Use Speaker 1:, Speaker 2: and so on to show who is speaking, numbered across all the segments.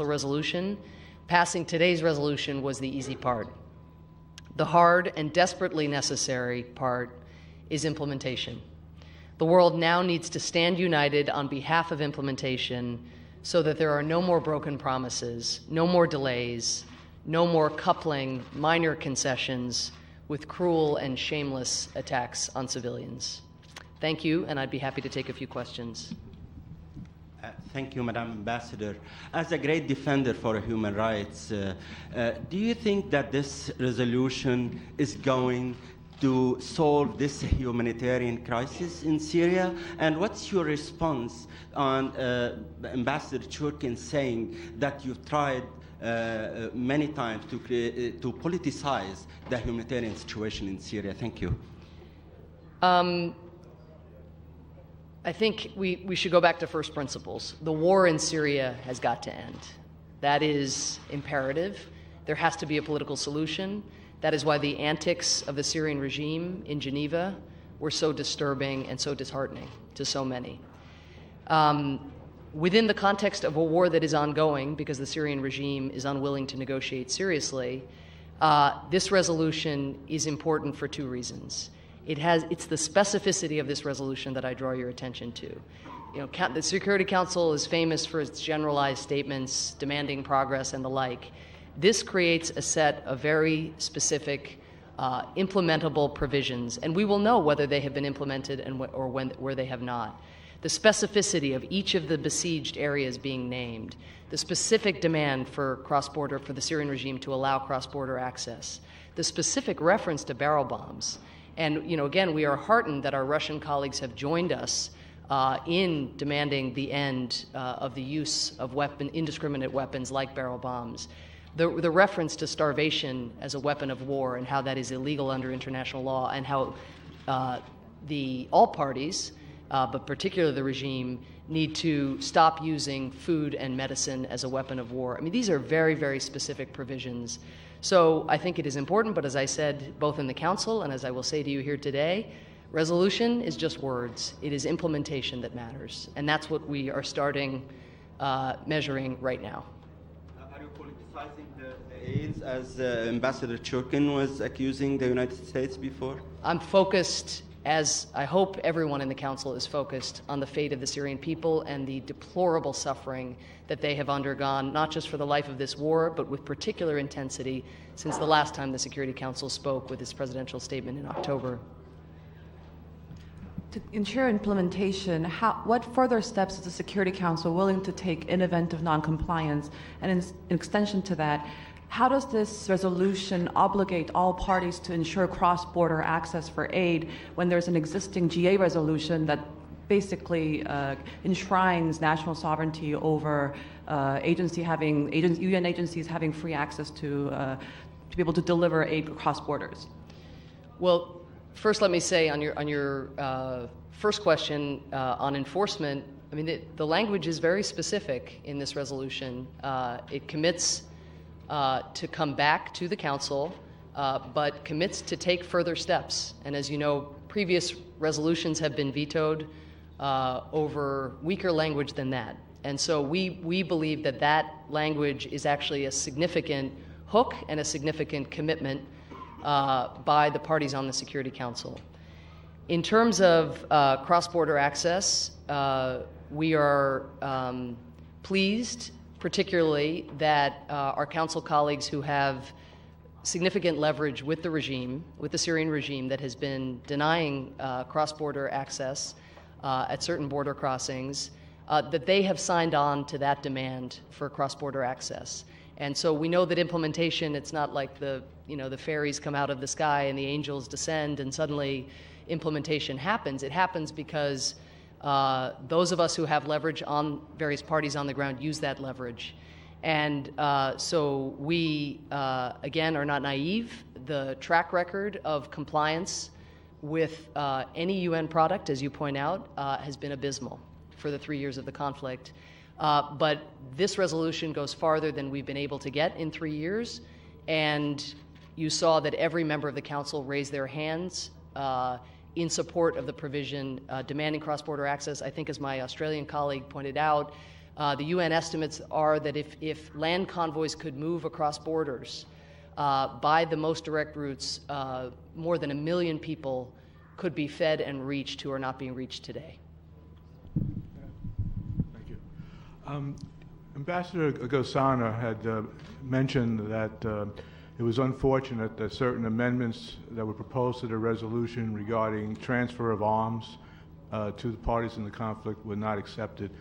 Speaker 1: resolution. Passing today's resolution was the easy part. The hard and desperately necessary part is implementation. The world now needs to stand united on behalf of implementation so that there are no more broken promises, no more delays, no more coupling minor concessions with cruel and shameless attacks on civilians. Thank you, and I'd be happy to take a few questions.
Speaker 2: Thank you, Madam Ambassador. As a great defender for human rights, do you think that this resolution is going to solve this humanitarian crisis in Syria? And what's your response on Ambassador Churkin saying that you've tried many times to politicize the humanitarian situation in Syria? Thank you.
Speaker 1: I think we should go back to first principles. The war in Syria has got to end. That is imperative. There has to be a political solution. That is why the antics of the Syrian regime in Geneva were so disturbing and so disheartening to so many. Within the context of a war that is ongoing, because the Syrian regime is unwilling to negotiate seriously, this resolution is important for two reasons. It's the specificity of this resolution that I draw your attention to. The Security Council is famous for its generalized statements demanding progress and the like. This creates a set of very specific implementable provisions, and we will know whether they have been implemented and where they have not. The specificity of each of the besieged areas being named, the specific demand for cross-border, for the Syrian regime to allow cross-border access, the specific reference to barrel bombs. And again, we are heartened that our Russian colleagues have joined us in demanding the end of the use of indiscriminate weapons like barrel bombs. The reference to starvation as a weapon of war and how that is illegal under international law, and how all parties, but particularly the regime, need to stop using food and medicine as a weapon of war. I mean, these are very, very specific provisions. So I think it is important, but as I said, both in the Council and as I will say to you here today, resolution is just words. It is implementation that matters, and that's what we are starting measuring right now.
Speaker 2: Are you politicizing the aids as Ambassador Churkin was accusing the United States before?
Speaker 1: I'm focused, as I hope everyone in the Council is focused, on the fate of the Syrian people and the deplorable suffering that they have undergone, not just for the life of this war, but with particular intensity since the last time the Security Council spoke with its presidential statement in October.
Speaker 3: To ensure implementation, what further steps is the Security Council willing to take in event of noncompliance? And in extension to that, how does this resolution obligate all parties to ensure cross-border access for aid when there's an existing GA resolution that basically enshrines national sovereignty over UN agencies having free access to be able to deliver aid across borders?
Speaker 1: Well, first let me say on your first question on enforcement, I mean, the language is very specific in this resolution. It commits to come back to the Council, but commits to take further steps. And as you know, previous resolutions have been vetoed over weaker language than that. And so we believe that language is actually a significant hook and a significant commitment by the parties on the Security Council. In terms of cross-border access, we are pleased, particularly, that our Council colleagues who have significant leverage with the regime, with the Syrian regime that has been denying cross-border access at certain border crossings, that they have signed on to that demand for cross-border access. And so we know that implementation, it's not like the fairies come out of the sky and the angels descend and suddenly implementation happens. It happens because those of us who have leverage on various parties on the ground use that leverage. And so we, again, are not naive. The track record of compliance with any UN product, as you point out, has been abysmal for the 3 years of the conflict. But this resolution goes farther than we've been able to get in 3 years. And you saw that every member of the Council raised their hands in support of the provision demanding cross-border access. I think, as my Australian colleague pointed out, The UN estimates are that if land convoys could move across borders by the most direct routes, more than 1 million people could be fed and reached who are not being reached today.
Speaker 4: Thank you. Ambassador Ghosana had mentioned that it was unfortunate that certain amendments that were proposed to the resolution regarding transfer of arms to the parties in the conflict were not accepted.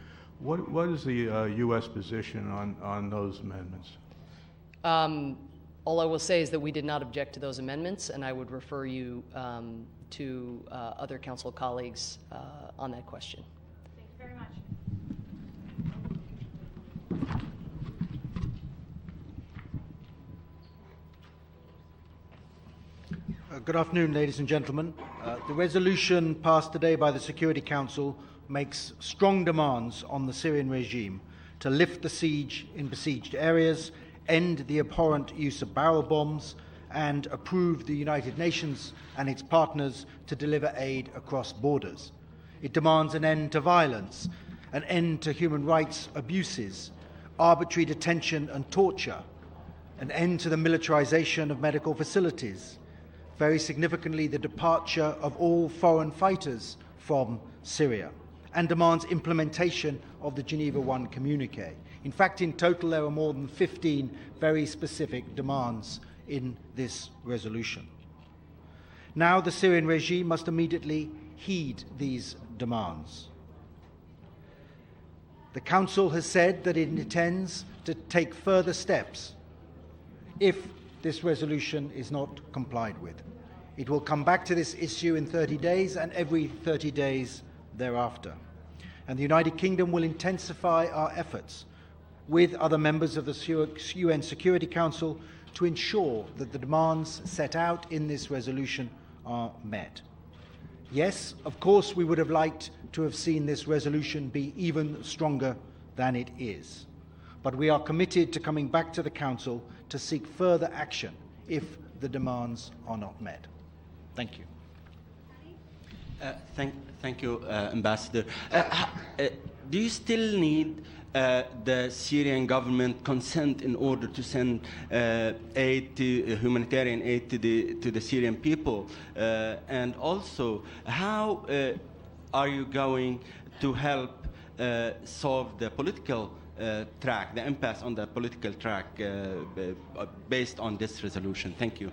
Speaker 4: What is the U.S. position on those amendments?
Speaker 1: All I will say is that we did not object to those amendments, and I would refer you to other council colleagues on that question.
Speaker 3: Thank you very much.
Speaker 5: Good afternoon, ladies and gentlemen. The resolution passed today by the Security Council makes strong demands on the Syrian regime to lift the siege in besieged areas, end the abhorrent use of barrel bombs, and approve the United Nations and its partners to deliver aid across borders. It demands an end to violence, an end to human rights abuses, arbitrary detention and torture, an end to the militarization of medical facilities, very significantly the departure of all foreign fighters from Syria, and demands implementation of the Geneva I communique. In fact, in total, there are more than 15 very specific demands in this resolution. Now the Syrian regime must immediately heed these demands. The Council has said that it intends to take further steps if this resolution is not complied with. It will come back to this issue in 30 days and every 30 days thereafter. And the United Kingdom will intensify our efforts with other members of the UN Security Council to ensure that the demands set out in this resolution are met. Yes, of course, we would have liked to have seen this resolution be even stronger than it is. But we are committed to coming back to the Council to seek further action if the demands are not met. Thank you.
Speaker 2: Thank you, Ambassador. Do you still need the Syrian government consent in order to send humanitarian aid to the Syrian people? And also, how are you going to help solve the political track, the impasse on the political track based on this resolution? Thank you.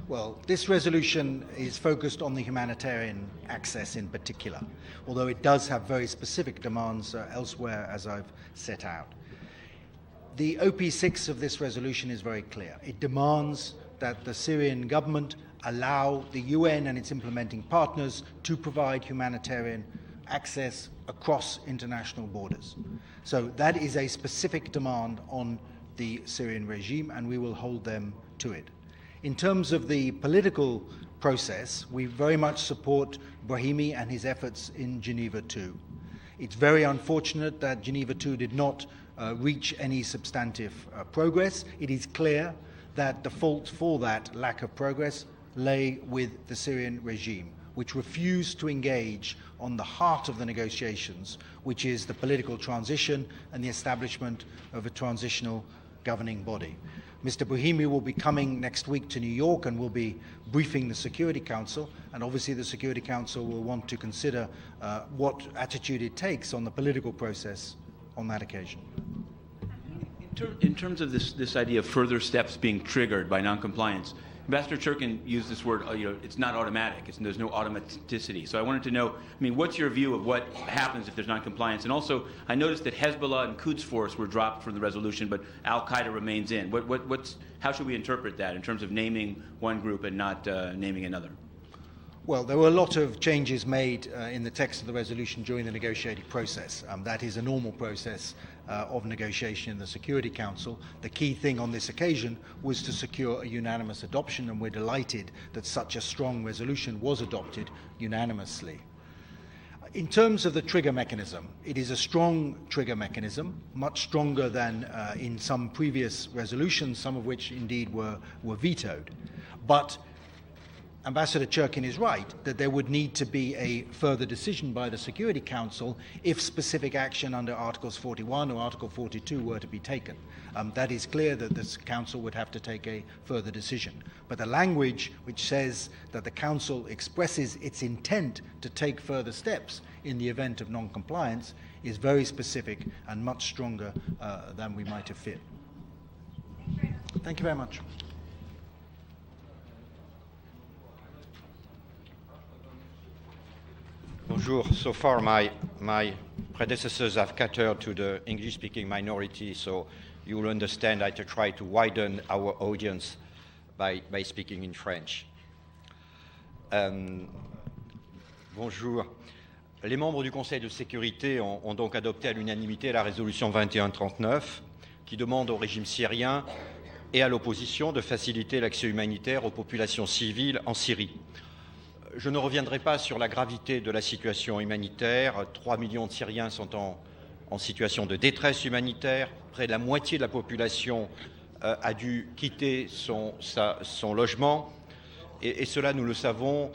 Speaker 5: Well, this resolution is focused on the humanitarian access in particular, although it does have very specific demands elsewhere, as I've set out. The OP6 of this resolution is very clear. It demands that the Syrian government allow the UN and its implementing partners to provide humanitarian access across international borders. So that is a specific demand on the Syrian regime, and we will hold them to it. In terms of the political process, we very much support Brahimi and his efforts in Geneva II. It's very unfortunate that Geneva II did not reach any substantive progress. It is clear that the fault for that lack of progress lay with the Syrian regime, which refused to engage on the heart of the negotiations, which is the political transition and the establishment of a transitional governing body. Mr. Brahimi will be coming next week to New York and will be briefing the Security Council, and obviously the Security Council will want to consider what attitude it takes on the political process on that occasion.
Speaker 6: In terms of this idea of further steps being triggered by noncompliance, Ambassador Churkin used this word, it's not automatic, there's no automaticity. So I wanted to know, what's your view of what happens if there's noncompliance? And also, I noticed that Hezbollah and Quds Force were dropped from the resolution, but Al-Qaeda remains in. How should we interpret that in terms of naming one group and not naming another?
Speaker 5: Well, there were a lot of changes made in the text of the resolution during the negotiating process. That is a normal process of negotiation in the Security Council. The key thing on this occasion was to secure a unanimous adoption, and we're delighted that such a strong resolution was adopted unanimously. In terms of the trigger mechanism, it is a strong trigger mechanism, much stronger than in some previous resolutions, some of which indeed were vetoed. But Ambassador Churkin is right that there would need to be a further decision by the Security Council if specific action under Articles 41 or Article 42 were to be taken. That is clear that the Council would have to take a further decision. But the language which says that the Council expresses its intent to take further steps in the event of non-compliance is very specific and much stronger than we might have feared. Thank you very much.
Speaker 7: Bonjour. So far, my predecessors have catered to the English-speaking minority, so you will understand I try to widen our audience by speaking in French. Bonjour. Les membres du Conseil de sécurité ont donc adopté à l'unanimité la résolution 2139 qui demande au régime syrien et à l'opposition de faciliter l'accès humanitaire aux populations civiles en Syrie. Je ne reviendrai pas sur la gravité de la situation humanitaire. 3 millions de Syriens sont en situation de détresse humanitaire. Près de la moitié de la population a dû quitter son logement. Et cela, nous le savons,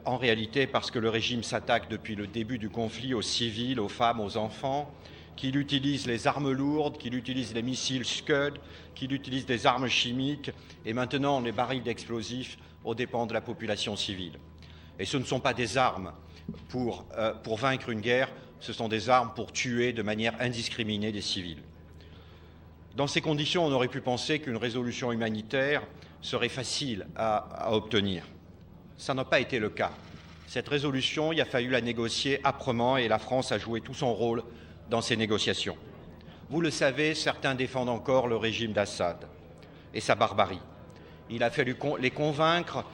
Speaker 7: en réalité parce que le régime s'attaque depuis le début du conflit aux civils, aux femmes, aux enfants, qu'il utilise les armes lourdes, qu'il utilise les missiles Scud, qu'il utilise des armes chimiques et maintenant les barils d'explosifs aux dépens de la population civile. Et ce ne sont pas des armes pour vaincre une guerre, ce sont des armes pour tuer de manière indiscriminée des civils. Dans ces conditions, on aurait pu penser qu'une résolution humanitaire serait facile à obtenir. Ça n'a pas été le cas. Cette résolution, il a fallu la négocier âprement et la France a joué tout son rôle dans ces négociations. Vous le savez, certains défendent encore le régime d'Assad et sa barbarie. Il a fallu les convaincre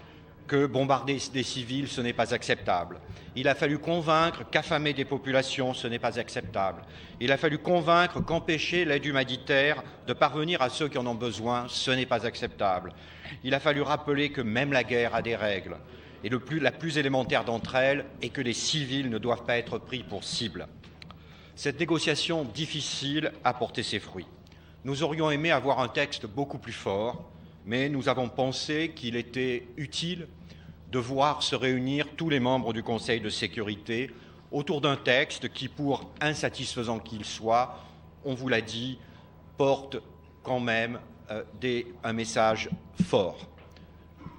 Speaker 7: que bombarder des civils, ce n'est pas acceptable. Il a fallu convaincre qu'affamer des populations, ce n'est pas acceptable. Il a fallu convaincre qu'empêcher l'aide humanitaire de parvenir à ceux qui en ont besoin, ce n'est pas acceptable. Il a fallu rappeler que même la guerre a des règles. Et la plus élémentaire d'entre elles est que les civils ne doivent pas être pris pour cible. Cette négociation difficile a porté ses fruits. Nous aurions aimé avoir un texte beaucoup plus fort, mais nous avons pensé qu'il était utile de voir se réunir tous les membres du Conseil de sécurité autour d'un texte qui, pour insatisfaisant qu'il soit, on vous l'a dit, porte quand même un message fort.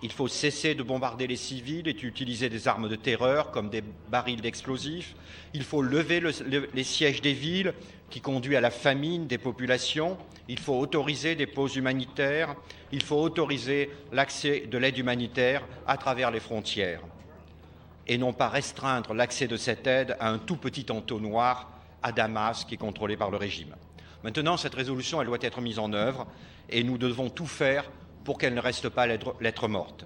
Speaker 7: Il faut cesser de bombarder les civils et d'utiliser des armes de terreur comme des barils d'explosifs. Il faut lever les sièges des villes qui conduisent à la famine des populations. Il faut autoriser des pauses humanitaires. Il faut autoriser l'accès de l'aide humanitaire à travers les frontières. Et non pas restreindre l'accès de cette aide à un tout petit entonnoir à Damas qui est contrôlé par le régime. Maintenant, cette résolution, elle doit être mise en œuvre et nous devons tout faire pour qu'elle ne reste pas lettre morte.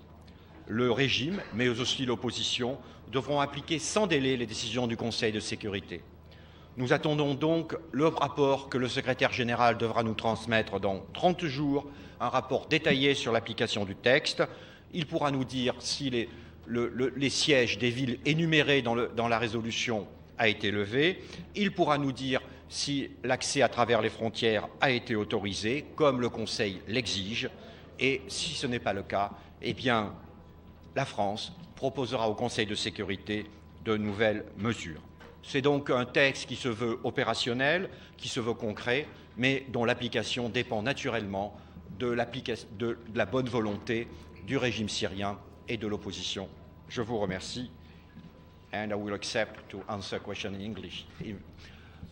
Speaker 7: Le régime, mais aussi l'opposition, devront appliquer sans délai les décisions du Conseil de sécurité. Nous attendons donc le rapport que le secrétaire général devra nous transmettre dans 30 jours, un rapport détaillé sur l'application du texte. Il pourra nous dire si les sièges des villes énumérés dans la résolution a été levé. Il pourra nous dire si l'accès à travers les frontières a été autorisé, comme le Conseil l'exige. Et si ce n'est pas le cas, eh bien, la France proposera au Conseil de sécurité de nouvelles mesures. C'est donc un texte qui se veut opérationnel, qui se veut concret, mais dont l'application dépend naturellement de la bonne volonté du régime syrien et de l'opposition. Je vous remercie. And I will accept to answer question in English.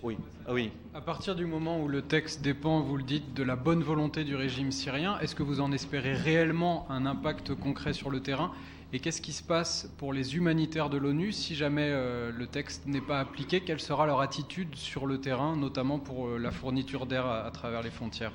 Speaker 7: Oui, oui.
Speaker 8: À partir du moment où le texte dépend, vous le dites, de la bonne volonté du régime syrien, est-ce que vous en espérez réellement un impact concret sur le terrain? Et qu'est-ce qui se passe pour les humanitaires de l'ONU si jamais le texte n'est pas appliqué? Quelle sera leur attitude sur le terrain, notamment pour la fourniture d'air à travers les frontières?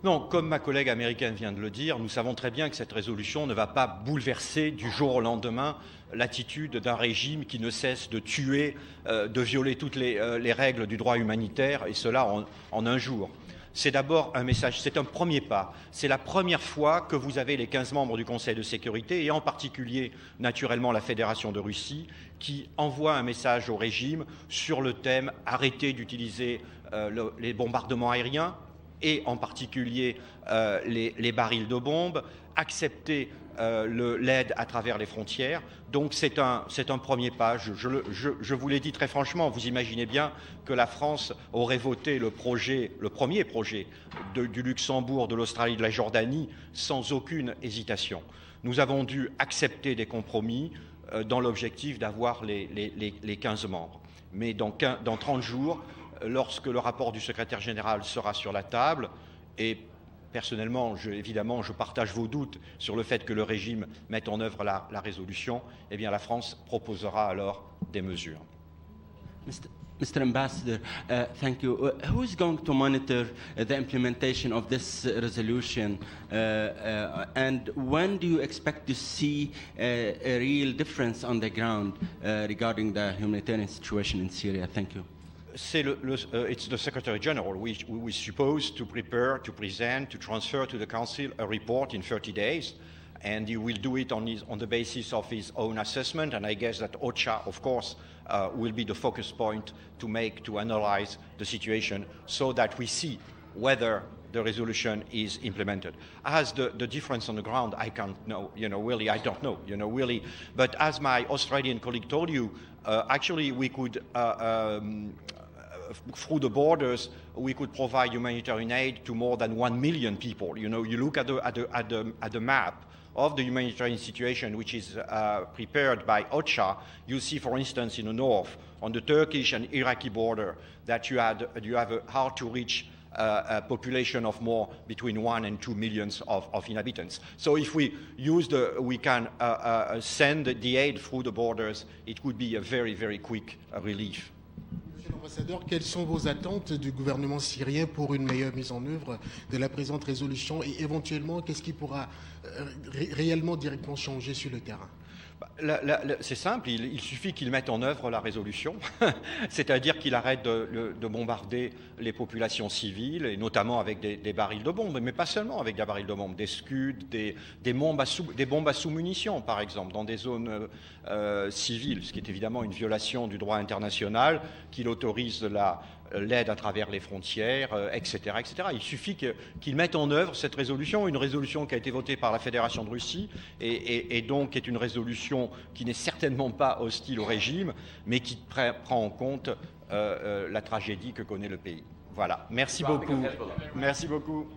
Speaker 7: Non, comme ma collègue américaine vient de le dire, nous savons très bien que cette résolution ne va pas bouleverser du jour au lendemain l'attitude d'un régime qui ne cesse de tuer, de violer toutes les règles du droit humanitaire, et cela en un jour. C'est d'abord un message, c'est un premier pas. C'est la première fois que vous avez les 15 membres du Conseil de sécurité, et en particulier, naturellement, la Fédération de Russie, qui envoie un message au régime sur le thème « Arrêtez d'utiliser les bombardements aériens ». et en particulier les barils de bombes, accepter l'aide à travers les frontières. Donc c'est un premier pas. Je vous l'ai dit très franchement, vous imaginez bien que la France aurait voté le premier projet du Luxembourg, de l'Australie, de la Jordanie, sans aucune hésitation. Nous avons dû accepter des compromis dans l'objectif d'avoir les 15 membres. Mais dans 30 jours, lorsque le rapport du secrétaire général sera sur la table, et personnellement, évidemment, je partage vos doutes sur le fait que le régime mette en œuvre la résolution, eh bien la France proposera alors des mesures.
Speaker 2: Mr. Ambassador, thank you. Who is going to monitor the implementation of this resolution, and when do you expect to see a real difference on the ground regarding the humanitarian situation in Syria? Thank you.
Speaker 7: It's the Secretary General who is supposed to prepare, to present, to transfer to the Council a report in 30 days. And he will do it on the basis of his own assessment. And I guess that OCHA, of course, will be the focus point to analyze the situation so that we see whether the resolution is implemented. As the difference on the ground, I can't know, really, I don't know, really. But as my Australian colleague told you, actually we could, through the borders, we could provide humanitarian aid to more than 1 million people. You look at the map of the humanitarian situation, which is prepared by OCHA, you see, for instance, in the north, on the Turkish and Iraqi border, that you have a hard-to-reach population of more between 1 and 2 million of inhabitants. So if we can send the aid through the borders, it would be a very, very quick relief.
Speaker 9: Monsieur l'ambassadeur, quelles sont vos attentes du gouvernement syrien pour une meilleure mise en œuvre de la présente résolution et éventuellement qu'est-ce qui pourra réellement directement changer sur le terrain?
Speaker 7: C'est simple, il suffit qu'il mette en œuvre la résolution, c'est-à-dire qu'il arrête de bombarder les populations civiles, et notamment avec des barils de bombes, mais pas seulement avec des barils de bombes, des Scuds, des bombes à sous-munitions, par exemple, dans des zones civiles, ce qui est évidemment une violation du droit international, qu'il autorise l'aide à travers les frontières, etc., etc. Il suffit qu'il mette en œuvre cette résolution, une résolution qui a été votée par la Fédération de Russie et donc est une résolution qui n'est certainement pas hostile au régime, mais qui prend en compte la tragédie que connaît le pays. Voilà. Merci beaucoup. Merci beaucoup.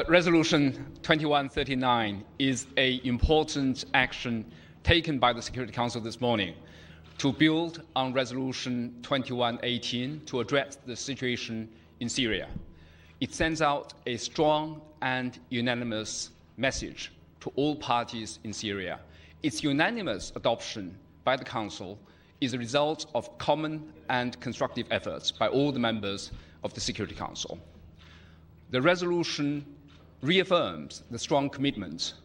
Speaker 10: Resolution 2139 is an important action taken by the Security Council this morning to build on Resolution 2118 to address the situation in Syria. It sends out a strong and unanimous message to all parties in Syria. Its unanimous adoption by the Council is a result of common and constructive efforts by all the members of the Security Council. The resolution reaffirms the strong commitment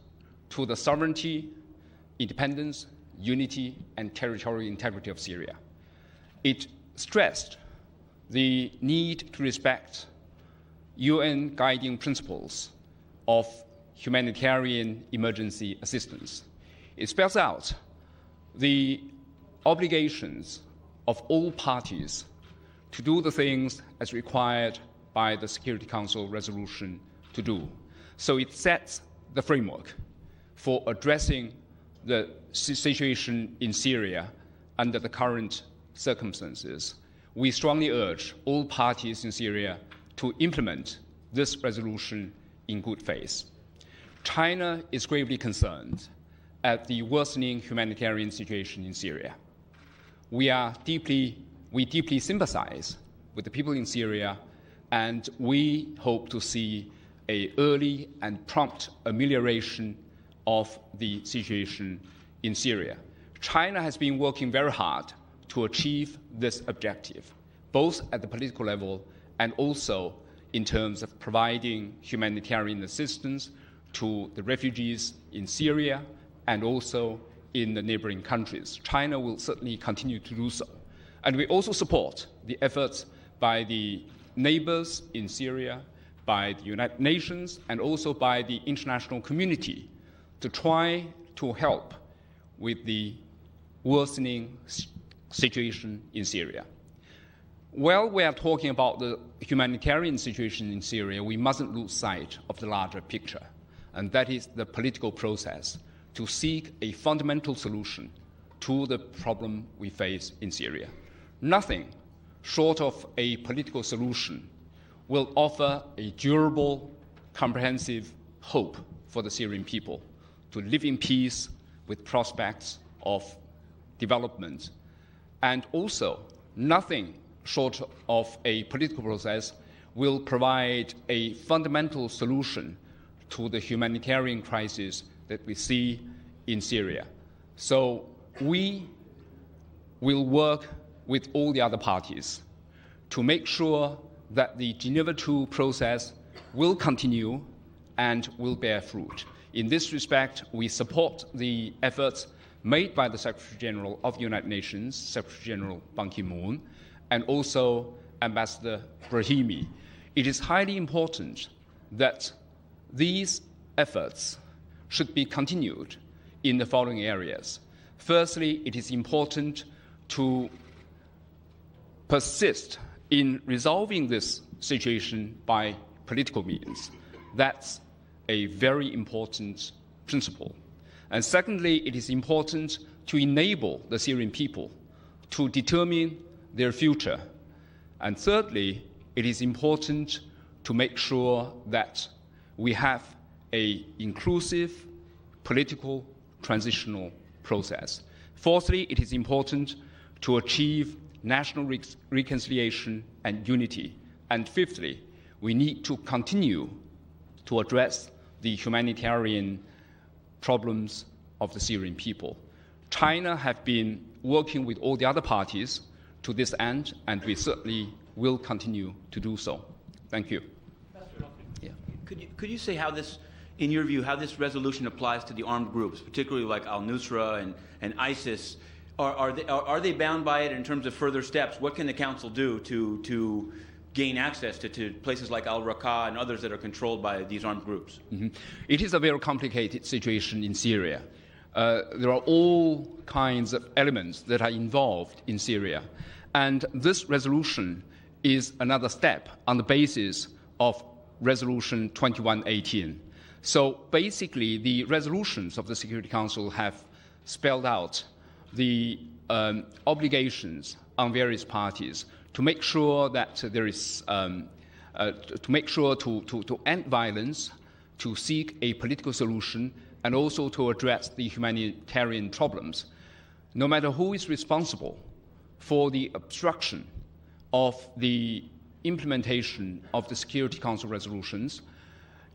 Speaker 10: to the sovereignty, independence, unity, and territorial integrity of Syria. It stressed the need to respect UN guiding principles of humanitarian emergency assistance. It spells out the obligations of all parties to do the things as required by the Security Council resolution to do. So it sets the framework for addressing the situation in Syria under the current circumstances. We strongly urge all parties in Syria to implement this resolution in good faith. China is gravely concerned at the worsening humanitarian situation in Syria. We deeply sympathize with the people in Syria, and we hope to see an early and prompt amelioration of the situation in Syria. China has been working very hard to achieve this objective, both at the political level and also in terms of providing humanitarian assistance to the refugees in Syria and also in the neighboring countries. China will certainly continue to do so. And we also support the efforts by the neighbors in Syria, by the United Nations, and also by the international community to try to help with the worsening situation in Syria. While we are talking about the humanitarian situation in Syria, we mustn't lose sight of the larger picture, and that is the political process to seek a fundamental solution to the problem we face in Syria. Nothing short of a political solution will offer a durable, comprehensive hope for the Syrian people to live in peace with prospects of development. And also, nothing short of a political process will provide a fundamental solution to the humanitarian crisis that we see in Syria. So we will work with all the other parties to make sure that the Geneva II process will continue and will bear fruit. In this respect, we support the efforts made by the Secretary General of the United Nations, Secretary General Ban Ki-moon, and also Ambassador Brahimi. It is highly important that these efforts should be continued in the following areas. Firstly, it is important to persist in resolving this situation by political means. That's a very important principle. And secondly, it is important to enable the Syrian people to determine their future. And thirdly, it is important to make sure that we have an inclusive political transitional process. Fourthly, it is important to achieve national reconciliation and unity. And fifthly, we need to continue to address the humanitarian problems of the Syrian people. China has been working with all the other parties to this end, and we certainly will continue to do so. Thank you.
Speaker 6: Yeah. Could you say how this, in your view, how this resolution applies to the armed groups, particularly like al-Nusra and ISIS? Are they bound by it in terms of further steps? What can the Council do to gain access to places like al-Raqqa and others that are controlled by these armed groups?
Speaker 10: Mm-hmm. It is a very complicated situation in Syria. There are all kinds of elements that are involved in Syria. And this resolution is another step on the basis of Resolution 2118. So basically, the resolutions of the Security Council have spelled out the obligations on various parties to make sure that there is, to make sure to end violence, to seek a political solution, and also to address the humanitarian problems. No matter who is responsible for the obstruction of the implementation of the Security Council resolutions,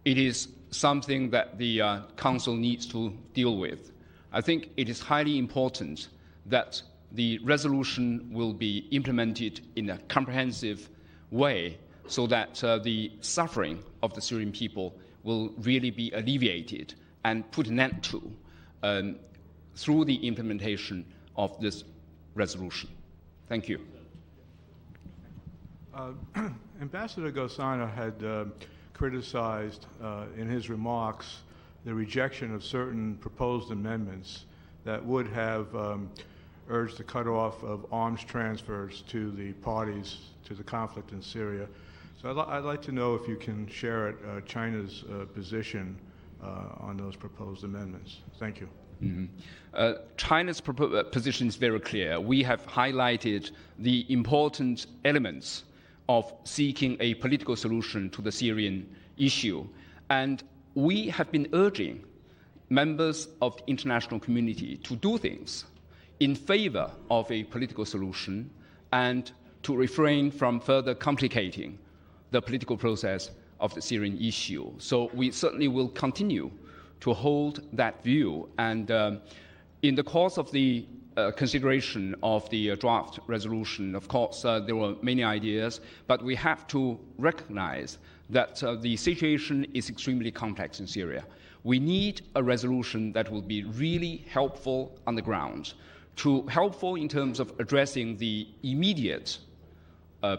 Speaker 10: it is something that the Council needs to deal with. I think it is highly important that the resolution will be implemented in a comprehensive way so that the suffering of the Syrian people will really be alleviated and put an end to through the implementation of this resolution. Thank you.
Speaker 4: Ambassador Ghossaina had criticized in his remarks the rejection of certain proposed amendments that would have urged the cutoff of arms transfers to the parties to the conflict in Syria. So I'd like to know if you can share China's position on those proposed amendments. Thank you.
Speaker 10: Mm-hmm. China's position is very clear. We have highlighted the important elements of seeking a political solution to the Syrian issue. And we have been urging members of the international community to do things in favor of a political solution and to refrain from further complicating the political process of the Syrian issue. So we certainly will continue to hold that view. And in the course of the consideration of the draft resolution, of course, there were many ideas, but we have to recognize that the situation is extremely complex in Syria. We need a resolution that will be really helpful on the ground, helpful in terms of addressing the immediate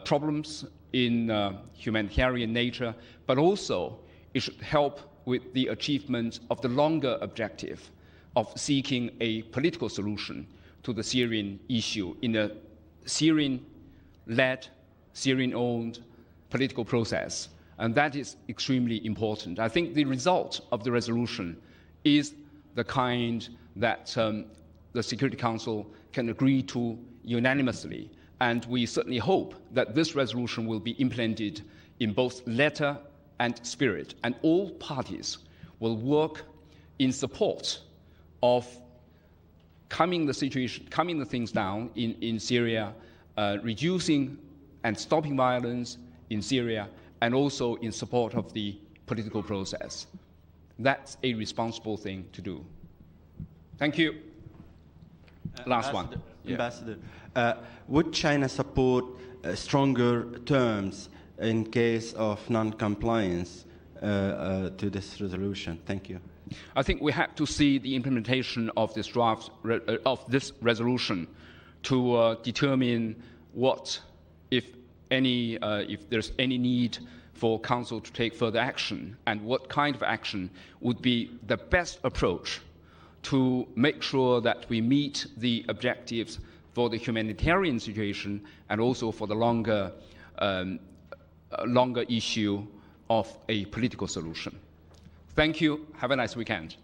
Speaker 10: problems in humanitarian nature, but also it should help with the achievement of the longer objective of seeking a political solution to the Syrian issue in a Syrian-led, Syrian-owned political process. And that is extremely important. I think the result of the resolution is the kind that the Security Council can agree to unanimously. And we certainly hope that this resolution will be implemented in both letter and spirit, and all parties will work in support of calming the situation, calming the things down in Syria, reducing and stopping violence in Syria, and also in support of the political process. That's a responsible thing to do. Thank you. Last one.
Speaker 2: Ambassador, would China support stronger terms in case of non-compliance to this resolution? Thank you.
Speaker 10: I think we have to see the implementation of this draft of this resolution to determine what, if there's any need for Council to take further action, and what kind of action would be the best approach to make sure that we meet the objectives for the humanitarian situation and also for the longer issue of a political solution. Thank you. Have a nice weekend.